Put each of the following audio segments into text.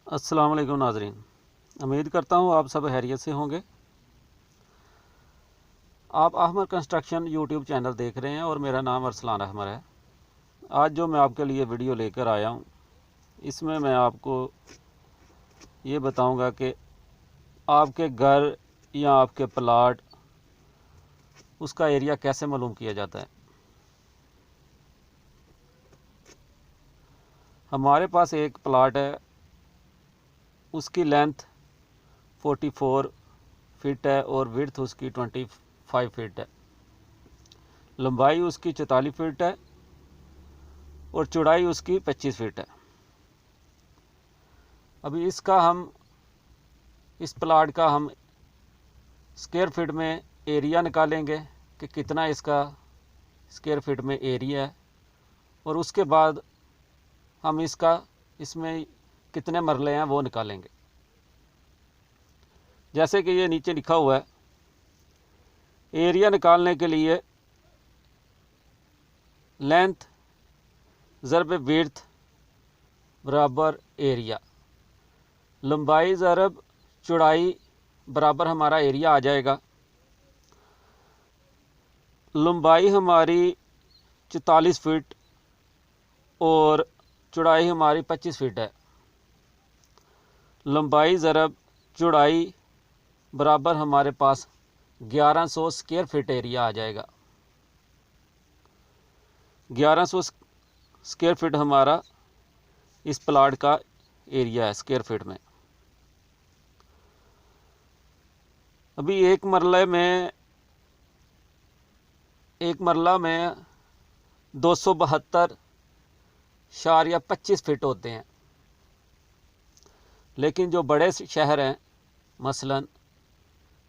अस्सलाम वालेकुम नाज़रीन, उम्मीद करता हूँ आप सब खैरियत से होंगे। आप अहमर कंस्ट्रक्शन यूट्यूब चैनल देख रहे हैं और मेरा नाम अरसलान अहमर है। आज जो मैं आपके लिए वीडियो लेकर आया हूँ, इसमें मैं आपको ये बताऊँगा कि आपके घर या आपके प्लाट उसका एरिया कैसे मालूम किया जाता है। हमारे पास एक प्लाट है, उसकी लेंथ 44 फीट है और विड्थ उसकी 25 फीट है। लंबाई उसकी 44 फीट है और चौड़ाई उसकी 25 फीट है। अभी इस प्लाट का हम स्क्वायर फीट में एरिया निकालेंगे कि कितना इसका स्क्वायर फीट में एरिया है, और उसके बाद हम इसमें कितने मरले हैं वो निकालेंगे। जैसे कि ये नीचे लिखा हुआ है, एरिया निकालने के लिए लेंथ ज़रब विड्थ बराबर एरिया, लंबाई ज़रब चौड़ाई बराबर हमारा एरिया आ जाएगा। लंबाई हमारी 44 फीट और चौड़ाई हमारी 25 फीट है। लंबाई ज़रब चौड़ाई बराबर हमारे पास 1100 स्क्वायर फीट एरिया आ जाएगा। 1100 स्क्वायर फीट हमारा इस प्लाट का एरिया है स्क्वायर फीट में। अभी एक मरला में 272.25 फीट होते हैं, लेकिन जो बड़े शहर हैं मसलन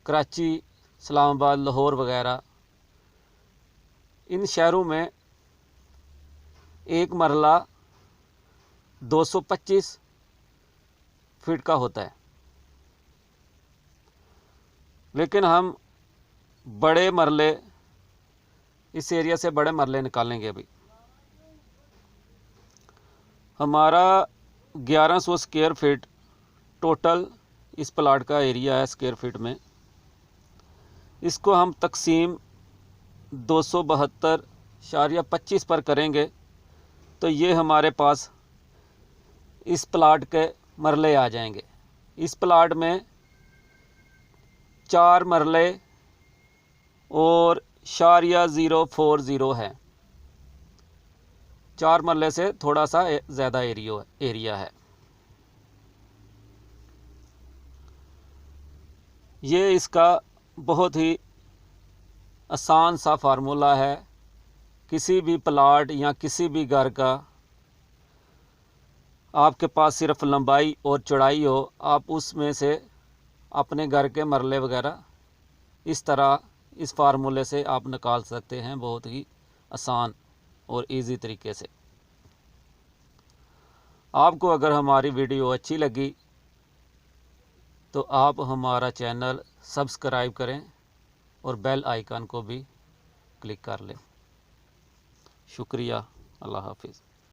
कराची, इस्लामाबाद, लाहौर वगैरह, इन शहरों में एक मरला 225 फीट का होता है। लेकिन हम बड़े मरले, इस एरिया से बड़े मरले निकालेंगे। अभी हमारा 1100 स्क्वायर फीट टोटल इस प्लाट का एरिया है स्क्वायर फीट में। इसको हम तकसीम 272.25 पर करेंगे तो ये हमारे पास इस प्लाट के मरले आ जाएंगे। इस प्लाट में 4 मरले और 0.040 है। 4 मरले से थोड़ा सा ज़्यादा एरिया है। ये इसका बहुत ही आसान सा फार्मूला है। किसी भी प्लाट या किसी भी घर का आपके पास सिर्फ लंबाई और चौड़ाई हो, आप उसमें से अपने घर के मरले वगैरह इस तरह इस फार्मूले से आप निकाल सकते हैं, बहुत ही आसान और इजी तरीके से। आपको अगर हमारी वीडियो अच्छी लगी तो आप हमारा चैनल सब्सक्राइब करें और बेल आइकन को भी क्लिक कर लें। शुक्रिया। अल्लाह हाफिज़।